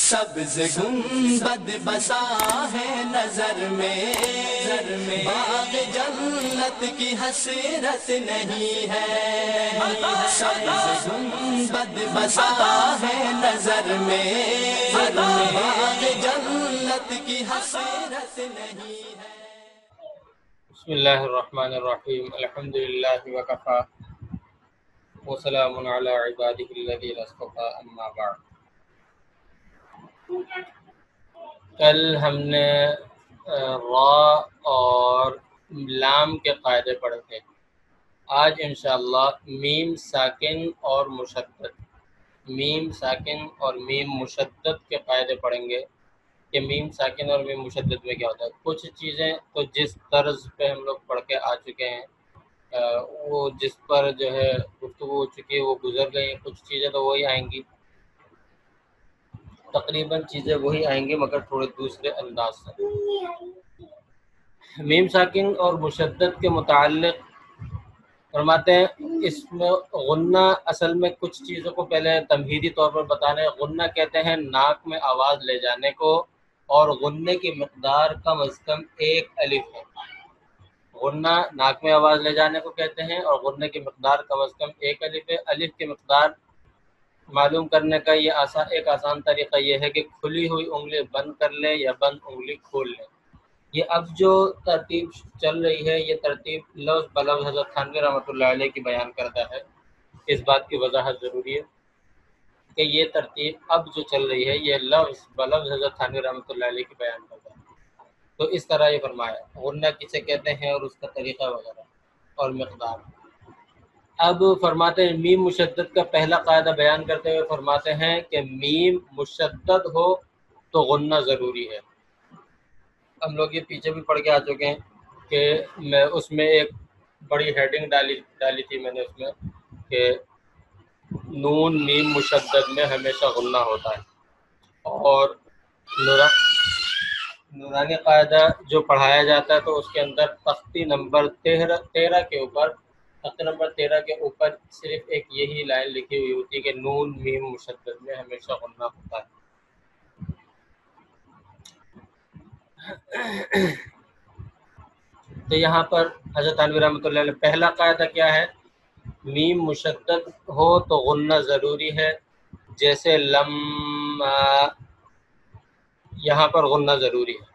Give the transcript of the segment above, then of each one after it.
سبز گنبد بسا ہے نظر میں، باغ جنت کی حسرت نہیں ہے۔ سبز گنبد بسا ہے نظر میں، باغ جنت کی حسرت نہیں ہے۔ بسم اللہ الرحمن الرحیم، الحمد للہ وکفی وسلام علی عبادہ الذین اصطفی، اما بعد۔ کل ہم نے را اور لام کے قاعدے پڑھے تھے۔ آج انشاءاللہ میم ساکن اور مشدد، میم ساکن اور میم مشدد کے قاعدے پڑھیں گے کہ میم ساکن اور میم مشدد میں کیا ہوتا ہے۔ کچھ چیزیں تو جس طرز پہ ہم لوگ پڑھ کے آ چکے ہیں، وہ جس پر جو ہے گفتگو ہو چکی ہے وہ گزر گئی ہیں، کچھ چیزیں تو وہی آئیں گی، تقریباً چیزیں وہی آئیں گی مگر تھوڑے دوسرے انداز سے۔ میم ساکن اور مشدد کے متعلق فرماتے ہیں اس میں غنہ، اصل میں کچھ چیزوں کو پہلے تمہیدی طور پر بتانا ہے۔ غنہ کہتے ہیں ناک میں آواز لے جانے کو، اور غنے کی مقدار کم از کم ایک الف ہے۔ غنہ ناک میں آواز لے جانے کو کہتے ہیں اور غنے کی مقدار کم از کم ایک الف ہے۔ الف کی مقدار معلوم کرنے کا یہ ایک آسان طریقہ یہ ہے کہ کھلی ہوئی انگلی بند کر لیں یا بند انگلی کھول لیں۔ یہ اب جو ترتیب چل رہی ہے یہ ترتیب لفظ بلفظ حضرت تھانوی رحمۃ اللہ علیہ کی بیان کرتا ہے۔ اس بات کی وضاحت ضروری ہے کہ یہ ترتیب اب جو چل رہی ہے یہ لفظ بلفظ حضرت تھانوی رحمۃ اللہ علیہ کی بیان کرتا ہے۔ تو اس طرح یہ فرمایا غنہ کسے کہتے ہیں اور اس کا طریقہ وغیرہ اور مقدار۔ اب فرماتے ہیں میم مشدد کا پہلا قاعدہ بیان کرتے ہوئے فرماتے ہیں کہ میم مشدد ہو تو غنہ ضروری ہے۔ ہم لوگ یہ پیچھے بھی پڑھ کے آ چکے ہیں کہ میں اس میں ایک بڑی ہیڈنگ ڈالی تھی میں نے اس میں کہ نون میم مشدد میں ہمیشہ غنہ ہوتا ہے۔ اور نورانی قاعدہ جو پڑھایا جاتا ہے تو اس کے اندر تختی نمبر 13 کے اوپر، تختی نمبر 13 کے اوپر صرف ایک یہی لائن لکھی ہوئی ہوتی ہے کہ نون میم مشدد میں ہمیشہ غنہ ہوتا ہے۔ تو یہاں پر حضرت تھانوی رحمۃ اللہ علیہ پہلا قاعدہ کیا ہے؟ میم مشدد ہو تو غنہ ضروری ہے، جیسے یہاں پر غنہ ضروری ہے۔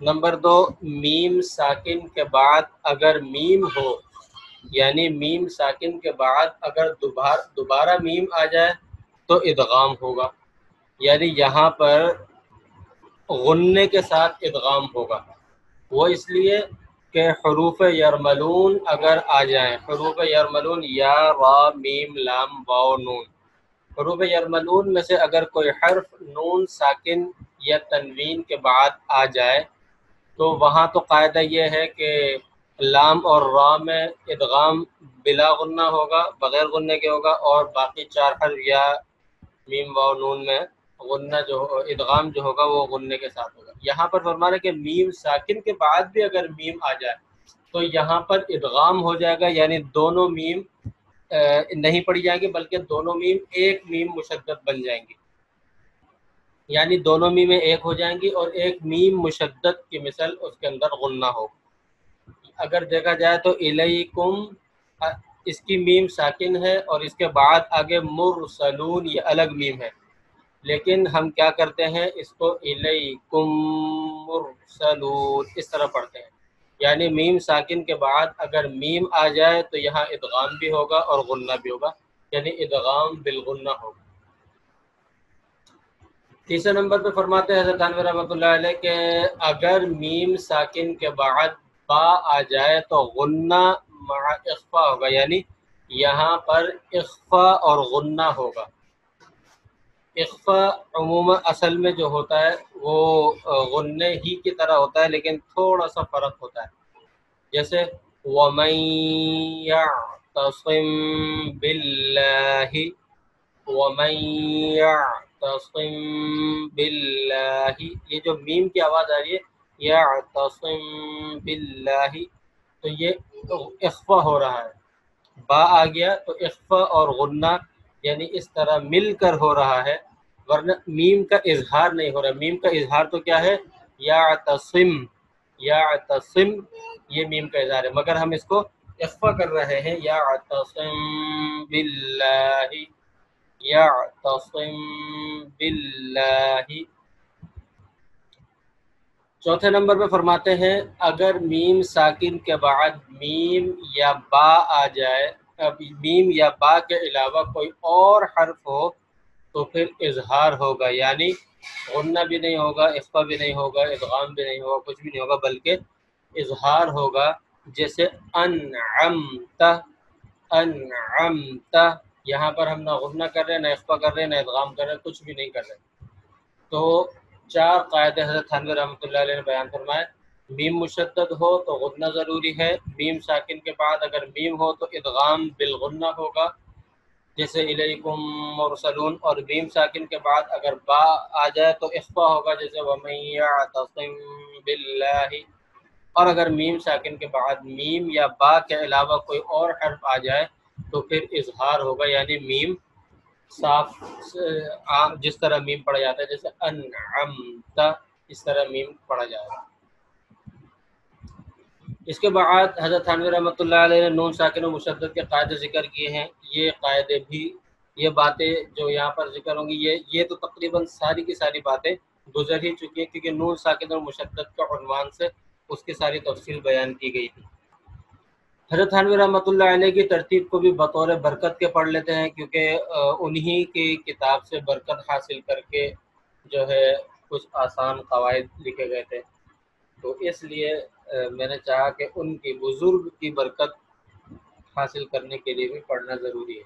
نمبر 2، میم ساکن کے بعد اگر میم ہو، یعنی میم ساکن کے بعد اگر دوبارہ میم آ جائے تو ادغام ہوگا، یعنی یہاں پر غنے کے ساتھ ادغام ہوگا۔ وہ اس لیے کہ حروف یرملون اگر آ جائیں، حروف یرملون یا را میم لام واو نون، حروف یرملون میں سے اگر کوئی حرف نون ساکن یا تنوین کے بعد آ جائے تو وہاں تو قاعدہ یہ ہے کہ لام اور را میں ادغام بلا غنہ ہوگا، بغیر غنے کے ہوگا، اور باقی 4 حرف یا میم واو نون میں غنہ جو ادغام جو ہوگا وہ غنے کے ساتھ ہوگا۔ یہاں پر فرمانا کہ میم ساکن کے بعد بھی اگر میم آ جائے تو یہاں پر ادغام ہو جائے گا، یعنی دونوں میم نہیں پڑھی جائیں گی بلکہ دونوں میم ایک میم مشدد بن جائیں گی، یعنی دونوں میمیں ایک ہو جائیں گی اور ایک میم مشدد کی مثل اس کے اندر غنہ ہو۔ اگر دیکھا جائے تو الیکم، اس کی میم ساکن ہے اور اس کے بعد آگے مرسلون یہ الگ میم ہے، لیکن ہم کیا کرتے ہیں اس کو الیکم مرسلون اس طرح پڑھتے ہیں، یعنی میم ساکن کے بعد اگر میم آ جائے تو یہاں ادغام بھی ہوگا اور غنہ بھی ہوگا، یعنی ادغام بالغنہ ہوگا۔ تیسرے نمبر پہ فرماتے ہیں حضرت تھانوی رحمۃ اللہ علیہ کہ اگر میم ساکن کے بعد با آ جائے تو غنہ مع اخفا ہوگا، یعنی یہاں پر اخفا اور غنہ ہوگا۔ اخفا عموماً اصل میں جو ہوتا ہے وہ غنے ہی کی طرح ہوتا ہے لیکن تھوڑا سا فرق ہوتا ہے، جیسے وَمَن يَعْتَصِم بِاللَّهِ، وَمَن يَعْتَصِم بِاللَّهِ، یہ جو میم کی آواز آ رہی ہے یعتصم باللہ، تو یہ اخفا ہو رہا ہے۔ با آ گیا تو اخفا اور غنہ یعنی اس طرح مل کر ہو رہا ہے ورنہ میم کا اظہار نہیں ہو رہا. میم کا اظہار تو کیا ہے؟ یعتصم، یعتصم، یہ میم کا اظہار ہے، مگر ہم اس کو اخفا کر رہے ہیں. یعتصم باللہ، یعتصم باللہ. چوتھے نمبر پہ فرماتے ہیں اگر میم ساکن کے بعد میم یا با آ جائے، اب میم یا با کے علاوہ کوئی اور حرف ہو تو پھر اظہار ہوگا، یعنی غنہ بھی نہیں ہوگا، اخفا بھی نہیں ہوگا، ادغام بھی نہیں ہوگا، کچھ بھی نہیں ہوگا، بلکہ اظہار ہوگا. جیسے انعمت، انعمت، یہاں پر ہم نہ غنہ کر رہے ہیں، نہ اخفا کر رہے ہیں، نہ ادغام کر رہے ہیں، کچھ بھی نہیں کر رہے. تو چار قاعدے حضرت تھانوی رحمۃ اللہ علیہ نے بیان فرمائے. میم مشدد ہو تو غنہ ضروری ہے، میم ساکن کے بعد اگر میم ہو تو ادغام بالغنہ ہوگا جیسے الیکم مرسلون، اور میم ساکن کے بعد اگر با آ جائے تو اخفا ہوگا جیسے ومن یعتصم باللہ، اور اگر میم ساکن کے بعد میم یا با کے علاوہ کوئی اور حرف آ جائے تو پھر اظہار ہوگا، یعنی میم صاف جس طرح میم پڑھا جاتا ہے جیسے انعمت، اس طرح میم پڑھا جائے گا. اس کے بعد حضرت تھانوی رحمۃ اللہ علیہ نے نون ساکن و مشدد کے قاعدے ذکر کیے ہیں. یہ قاعدے بھی، یہ باتیں جو یہاں پر ذکر ہوں گی، یہ تو تقریباً ساری کی ساری باتیں گزر ہی چکی ہیں، کیونکہ نون ساکن اور مشدد کا عنوان سے اس کی ساری تفصیل بیان کی گئی تھی. حضرت تھانوی رحمۃ اللہ علیہ کی ترتیب کو بھی بطور برکت کے پڑھ لیتے ہیں، کیونکہ انہی کی کتاب سے برکت حاصل کر کے جو ہے کچھ آسان قواعد لکھے گئے تھے، تو اس لیے میں نے چاہا کہ ان کی بزرگ کی برکت حاصل کرنے کے لیے بھی پڑھنا ضروری ہے.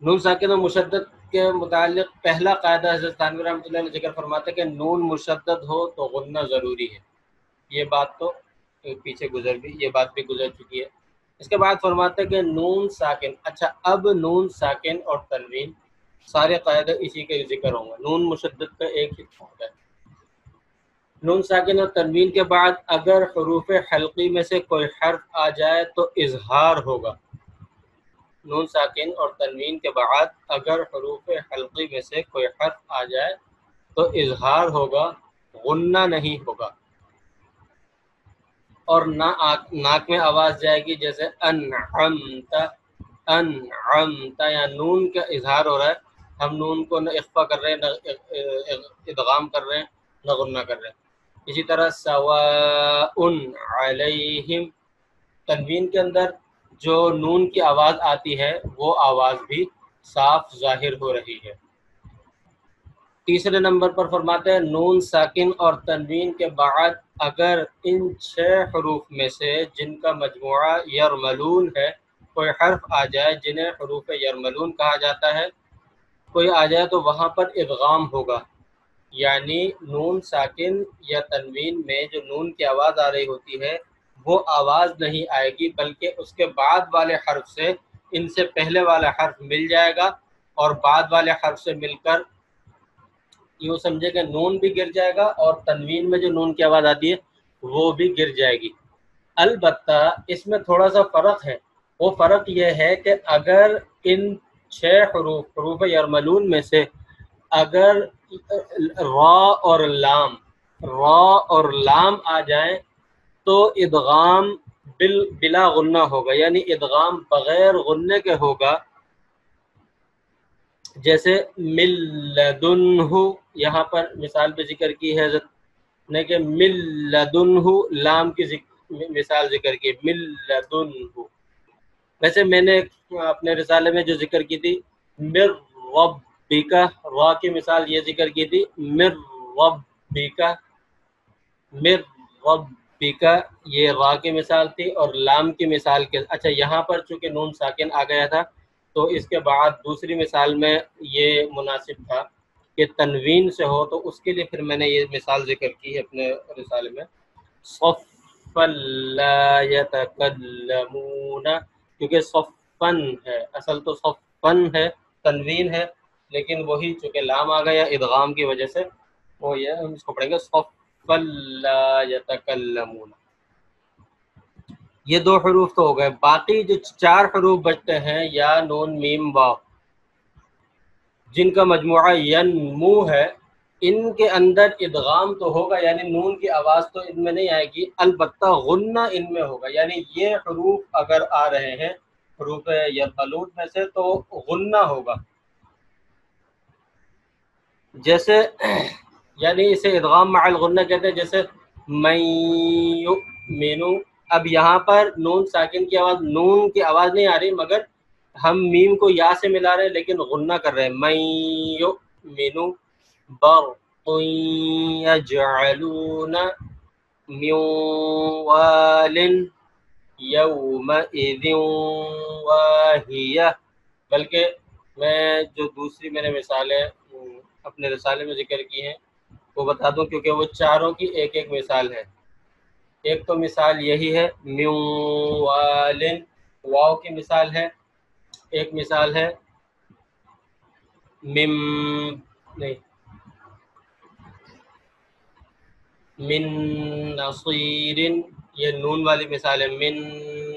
نون ساکن و مشدد کے متعلق پہلا قاعدہ حضرت تھانوی رحمۃ اللہ نے ذکر فرماتے کہ نون مشدد ہو تو غنہ ضروری ہے. یہ بات تو پیچھے یہ بات بھی گزر چکی ہے. اس کے بعد فرماتے کہ نون ساکن، اچھا اب نون ساکن اور تنوین سارے قاعدے اسی کے ذکر ہوں گے. نون مشدد کا ایک ہی ہوتا ہے. نون ساکن اور تنوین کے بعد اگر حروف حلقی میں سے کوئی حرف آ جائے تو اظہار ہوگا. نون ساکن اور تنوین کے بعد اگر حروف حلقی میں سے کوئی حرف آ جائے تو اظہار ہوگا، غنہ نہیں ہوگا. اور ناک میں آواز جائے گی جیسے انعمت، انعمت، یا نون کا اظہار ہو رہا ہے، ہم نون کو نہ اخفا کر رہے ہیں، نہ ادغام کر رہے ہیں، نہ غنہ کر رہے ہیں. اسی طرح سواء علیہم، تنوین کے اندر جو نون کی آواز آتی ہے وہ آواز بھی صاف ظاہر ہو رہی ہے. تیسرے نمبر پر فرماتے ہیں نون ساکن اور تنوین کے بعد اگر ان 6 حروف میں سے جن کا مجموعہ یرملون ہے کوئی حرف آ جائے جنہیں حروف یرملون کہا جاتا ہے، کوئی آ جائے تو وہاں پر ادغام ہوگا، یعنی نون ساکن یا تنوین میں جو نون کی آواز آ رہی ہوتی ہے وہ آواز نہیں آئے گی، بلکہ اس کے بعد والے حرف سے ان سے پہلے والا حرف مل جائے گا، اور بعد والے حرف سے مل کر یوں سمجھے کہ نون بھی گر جائے گا اور تنوین میں جو نون کی آواز آتی ہے وہ بھی گر جائے گی. البتہ اس میں تھوڑا سا فرق ہے. وہ فرق یہ ہے کہ اگر ان 6 حروف یرملون میں سے اگر را اور لام آ جائیں تو ادغام بلا غنہ ہوگا، یعنی ادغام بغیر غنہ کے ہوگا. جیسے مل لدنہ، یہاں پر مثال پہ ذکر کی ہے حضرت نے کہ مل لدنہ، لام کی مثال ذکر کی مل لدنہ. ویسے میں نے اپنے رسالے میں جو ذکر کی تھی مر ربک، را کی مثال یہ ذکر کی تھی مر ربک، مر ربک، یہ را کی مثال تھی اور لام کی مثال کے. اچھا یہاں پر چونکہ نون ساکن آ گیا تھا تو اس کے بعد دوسری مثال میں یہ مناسب تھا کہ تنوین سے ہو، تو اس کے لیے پھر میں نے یہ مثال ذکر کی ہے اپنے رسالے میں صفا لا یتکلمون، کیونکہ صفن ہے، اصل تو صفن ہے، تنوین ہے، لیکن وہی چونکہ لام آ گیا ادغام کی وجہ سے وہ یہ ہم اس کو پڑھیں گے صفا لا یتکلمون. یہ 2 حروف تو ہو گئے. باقی جو 4 حروف بچتے ہیں یا نون میم واو، جن کا مجموعہ ینمو ہے، ان کے اندر ادغام تو ہوگا، یعنی نون کی آواز تو ان میں نہیں آئے گی، البتہ غنہ ان میں ہوگا، یعنی یہ حروف اگر آ رہے ہیں حروف یرملون میں سے تو غنہ ہوگا. جیسے یعنی اسے ادغام مع الغنہ کہتے ہیں، جیسے من یؤمنو. اب یہاں پر نون ساکن کی آواز، نون کی آواز نہیں آ رہی، مگر ہم میم کو یا سے ملا رہے ہیں لیکن غنہ کر رہے ہیں. من یؤمنو برق یجعلون من وال یومئذ واہیہ. بلکہ میں جو دوسری میں نے مثالیں اپنے رسالے میں ذکر کی ہیں وہ بتا دوں، کیونکہ وہ چاروں کی ایک ایک مثال ہے. ایک تو مثال یہی ہے من وال، واو کی مثال ہے. ایک مثال ہے من نہیں من نصیر، یہ نون والی مثال ہے من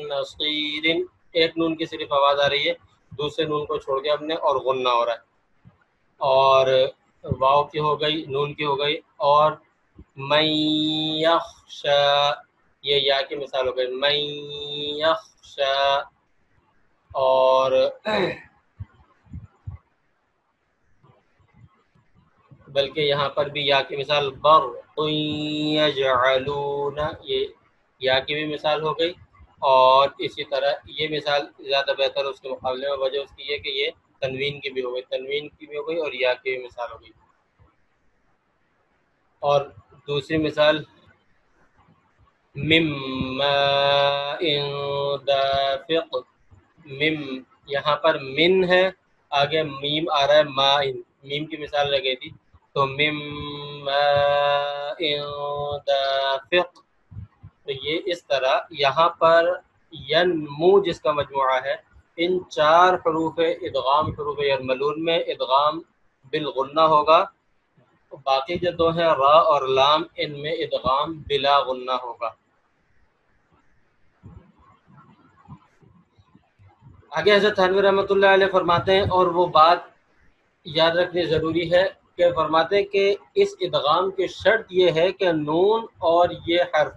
نصیر. ایک نون کی صرف آواز آ رہی ہے، دوسرے نون کو چھوڑ دیا ہم نے اور غنہ ہو رہا ہے. اور واو کی ہو گئی، نون کی ہو گئی. اور من یخشا، یہ یا کی مثال ہو گئی من یخشا. اور بلکہ یہاں پر بھی یا کی مثال برق یجعلون، یہ یا کی بھی مثال ہو گئی. اور اسی طرح یہ مثال زیادہ بہتر اس کے مقابلے میں، وجہ اس کی یہ کہ یہ تنوین کی بھی ہو گئی، تنوین کی بھی ہو گئی اور یا کی بھی مثال ہو گئی. اور دوسری مثال مم ماء دافق. مم، یہاں پر من ہے، آگے میم آ رہا ہے ماء، میم کی مثال لگ گئی تھی تو مم ماء دافق. تو یہ اس طرح یہاں پر ینمو جس کا مجموعہ ہے، ان چار حروف ادغام، حروف یرملون میں ادغام بالغنہ ہوگا. باقی جو دو ہیں را اور لام، ان میں ادغام بلا غنہ ہوگا. آگے حضرت تھانوی رحمۃ اللہ علیہ فرماتے ہیں، اور وہ بات یاد رکھنی ضروری ہے کہ فرماتے ہیں کہ اس ادغام کی شرط یہ ہے کہ نون اور یہ حرف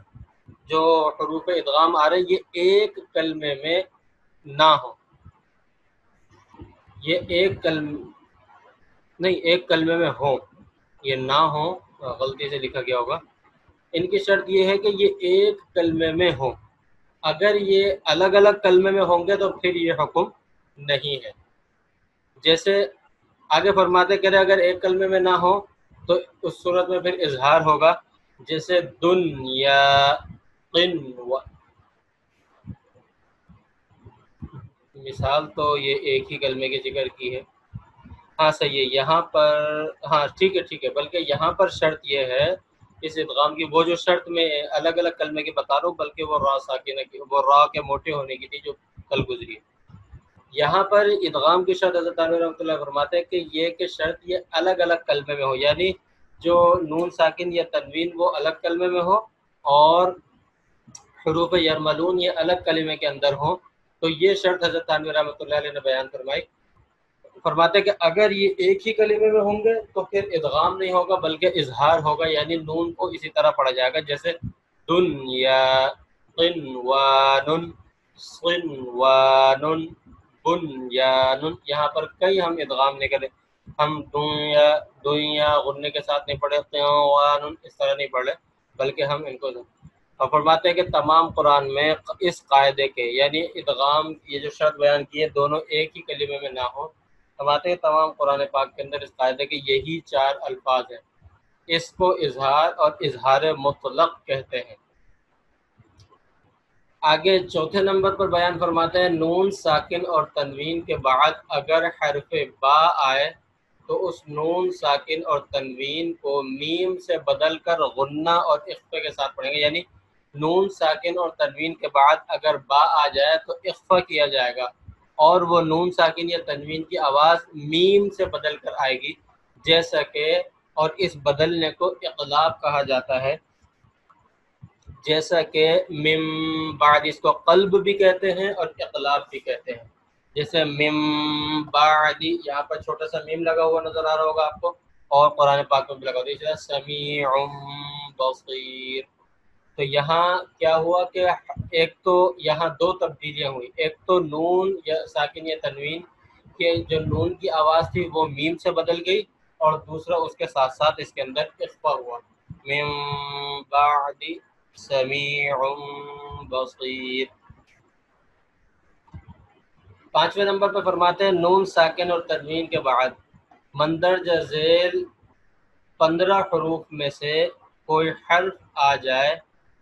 جو حروف ادغام آ رہے ہیں یہ ایک کلمے میں نہ ہو. یہ ایک کلمے میں ہوں، یہ نہ ہوں، غلطی سے لکھا گیا ہوگا. ان کی شرط یہ ہے کہ یہ ایک کلمے میں ہوں. اگر یہ الگ الگ کلمے میں ہوں گے تو پھر یہ حکم نہیں ہے. جیسے آگے فرماتے کرے اگر ایک کلمے میں نہ ہو تو اس صورت میں پھر اظہار ہوگا، جیسے دنیا قن. مثال تو یہ ایک ہی کلمے کی ذکر کی ہے. ہاں صحیح ہے، یہاں پر ہاں ٹھیک ہے، بلکہ یہاں پر شرط یہ ہے اس ادغام کی، وہ جو شرط میں الگ الگ کلمے کی بتا رہا ہوں بلکہ وہ را ساکنہ کی، وہ را کے موٹے ہونے کی تھی جو کل گزری. یہاں پر ادغام کی شرط حضرت علیہ رحمۃ اللہ فرماتے ہیں کہ یہ شرط یہ الگ الگ کلمے میں ہو، یعنی جو نون ساکن یا تنوین وہ الگ کلمے میں ہو اور حروف یرملون یہ الگ کلمے کے اندر ہوں. تو یہ شرط حضرت تھانوی رحمۃ اللہ علیہ نے بیان فرمائی. فرماتے کہ اگر یہ ایک ہی کلمے میں ہوں گے تو پھر ادغام نہیں ہوگا بلکہ اظہار ہوگا، یعنی نون کو اسی طرح پڑھا جائے گا جیسے دنیا قنوان صنوان بنیان. یہاں پر کئی ہم ادغام نہیں کرے، ہم دنیا غننے کے ساتھ نہیں پڑھے، قنوان اس طرح نہیں پڑھے، بلکہ ہم ان کو فرماتے ہیں کہ تمام قرآن میں اس قاعدے کے، یعنی ادغام یہ جو شرط بیان کی ہے دونوں ایک ہی کلمے میں نہ ہو. فرماتے ہیں تمام قرآن پاک کے اندر اس قاعدے کے یہی چار الفاظ ہیں. اس کو اظہار اور اظہار مطلق کہتے ہیں. آگے چوتھے نمبر پر بیان فرماتے ہیں نون ساکن اور تنوین کے بعد اگر حرف با آئے تو اس نون ساکن اور تنوین کو میم سے بدل کر غنہ اور اخفے کے ساتھ پڑھیں گے. یعنی نون ساکن اور تنوین کے بعد اگر با آ جائے تو اخفا کیا جائے گا اور وہ نون ساکن یا تنوین کی آواز میم سے بدل کر آئے گی، جیسا کہ اور اس بدلنے کو اقلاب کہا جاتا ہے. جیسا کہ من بعد، اس کو قلب بھی کہتے ہیں اور اقلاب بھی کہتے ہیں. جیسے مم بعد، یہاں پر چھوٹا سا میم لگا ہوا نظر آ رہا ہوگا آپ کو، اور قرآن پاک میں بھی لگا ہوا ہے، جیسے سمیع بصیر۔ تو یہاں کیا ہوا کہ ایک تو یہاں دو تبدیلیاں ہوئی، ایک تو نون یا ساکن یا تنوین کہ جو نون کی آواز تھی وہ میم سے بدل گئی، اور دوسرا اس کے ساتھ ساتھ اس کے اندر اخفا ہوا، من بعد سمیع بصیر۔ پانچویں نمبر پہ فرماتے ہیں نون ساکن اور تنوین کے بعد مندرجہ ذیل 15 حروف میں سے کوئی حرف آ جائے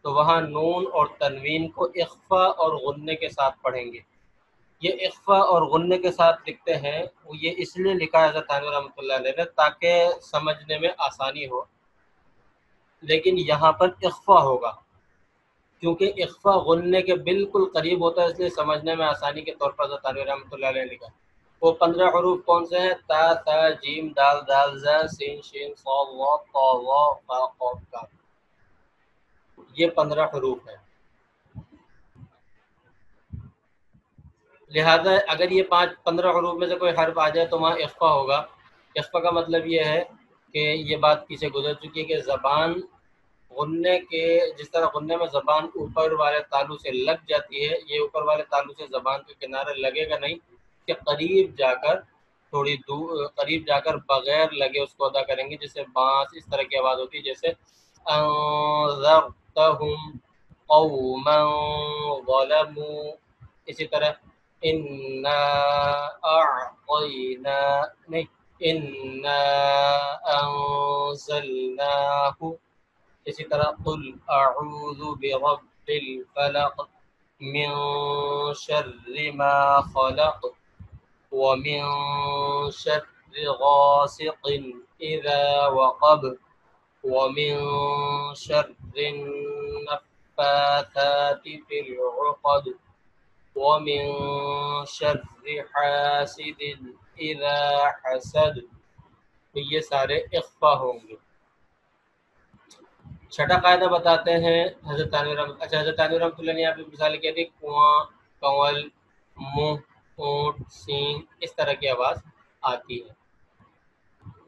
تو وہاں نون اور تنوین کو اخفا اور غننے کے ساتھ پڑھیں گے۔ یہ اخفا اور غننے کے ساتھ لکھتے ہیں، وہ یہ اس لیے لکھا ہے حضرت تھانوی رحمۃ اللہ علیہ نے تاکہ سمجھنے میں آسانی ہو، لیکن یہاں پر اخفا ہوگا کیونکہ اخفا غننے کے بالکل قریب ہوتا ہے، اس لیے سمجھنے میں آسانی کے طور پر حضرت تھانوی رحمۃ اللہ علیہ نے لکھا۔ وہ 15 حروف کون سے ہیں؟ تا ث جیم دال دال ز سین شین صاد ضاد طا ظا فا قاف کاف، یہ 15 حروف ہیں۔ لہذا اگر یہ 15 حروف میں سے کوئی حرف آ جائے تو وہاں اخفا ہوگا۔ اخفا کا مطلب یہ ہے کہ یہ بات پیچھے گزر چکی ہے کہ زبان غننے کے، جس طرح غننے میں زبان اوپر والے تالو سے لگ جاتی ہے، یہ اوپر والے تالو سے زبان کے کنارے لگے گا نہیں، کہ قریب جا کر تھوڑی دور قریب جا کر بغیر لگے اس کو ادا کریں گے، جیسے بانس اس طرح کی آواز ہوتی ہے، جیسے انذرتہم قوما ظلموا، اسی طرح انا اعطینا نہیں انا انزلناہ، اسی طرح قل اعوذ برب الفلق من شر ما خلق ومن شر غاسق اذا وقب ومن شر النفاثات في العقد ومن شر حاسد اذا حسد۔ تو یہ سارے اخفا ہوں گے۔ چھٹا قاعدہ بتاتے ہیں حضرت تانوی رحمۃ اللہ نے یہاں پہ مثال کیا تھی، کنواں، کنول، منہ، اونٹ، سینگ، اس طرح کی آواز آتی ہے،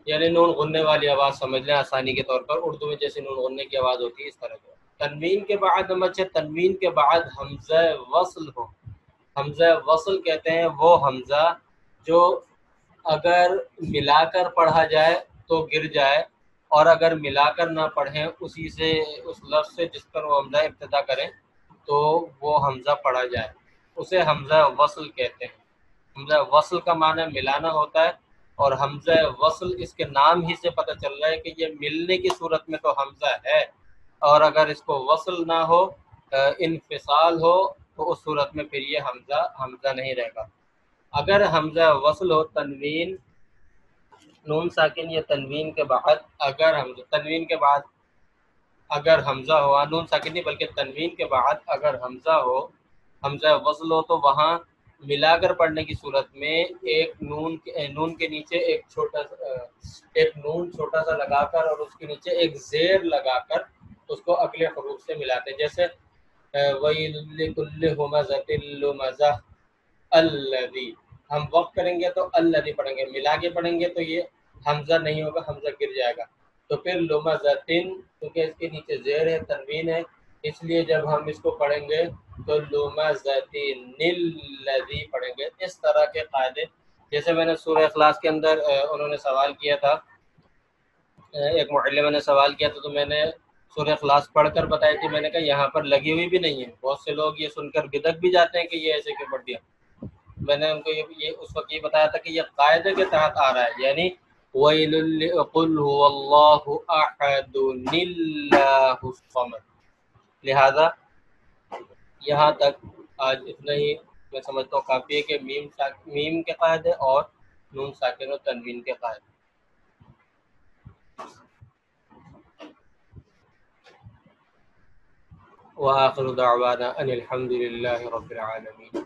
یعنی نون غننے والی آواز سمجھ لیں آسانی کے طور پر، اردو میں جیسے نون غننے کی آواز ہوتی ہے اس طرح کی۔ تنوین کے بعد نمبر 6، تنوین کے بعد حمزہ وصل ہو۔ حمزہ وصل کہتے ہیں وہ حمزہ جو اگر ملا کر پڑھا جائے تو گر جائے، اور اگر ملا کر نہ پڑھیں اسی سے، اس لفظ سے جس پر وہ حمزہ ابتدا کریں تو وہ حمزہ پڑھا جائے، اسے حمزہ وصل کہتے ہیں۔ حمزہ وصل کا معنی ملانا ہوتا ہے، اور حمزہ وصل اس کے نام ہی سے پتہ چل رہا ہے کہ یہ ملنے کی صورت میں تو حمزہ ہے، اور اگر اس کو وصل نہ ہو، انفصال ہو، تو اس صورت میں پھر یہ حمزہ نہیں رہے گا۔ اگر حمزہ وصل ہو، تنوین، نون ساکن یا تنوین کے بعد اگر حمزہ، تنوین کے بعد اگر حمزہ ہو، نون ساکن نہیں بلکہ تنوین کے بعد اگر حمزہ ہو، حمزہ وصل ہو، تو وہاں ملا کر پڑھنے کی صورت میں ایک نون کے نیچے ایک نون چھوٹا سا لگا کر اور اس کے نیچے ایک زیر لگا کر اس کو اگلے حروف سے ملاتے ہیں، جیسے وَيْلٌ لِّكُلِّ هُمَزَةٍ لُمَزَةٍ الَّذِي، ہم وقف کریں گے تو الذی پڑھیں گے، ملا کے پڑھیں گے تو یہ حمزہ نہیں ہوگا، حمزہ گر جائے گا۔ تو پھر لمزتن، کیونکہ اس کے نیچے زیر ہے، تنوین ہے، اس لیے جب ہم اس کو پڑھیں گے تو لمزتن الذی پڑھیں گے۔ اس طرح کے قاعدے، جیسے میں نے سورہ اخلاص کے اندر انہوں نے سوال کیا تھا، ایک معلمہ نے سوال کیا تھا تو میں نے سورہ اخلاص پڑھ کر بتائی تھی، میں نے کہا یہاں پر لگی ہوئی بھی نہیں ہے، بہت سے لوگ یہ سن کر بدعت بھی جاتے ہیں کہ یہ ایسے کیوں پڑھ دیا۔ میں نے ان کو یہ اس وقت یہ بتایا تھا کہ یہ قاعدے کے تحت آ رہا ہے، یعنی وَيْلٌ قُلْ هُوَ اللَّهُ أَحَدٌ اللَّهُ الصَّمَدُ۔ لہذا یہاں تک آج اتنا ہی میں سمجھتا ہوں کافی ہے کہ میم کے قاعدے اور نون ساکن و تنوین کے قاعدے۔ وآخر دعوانا ان الحمد للہ رب العالمین۔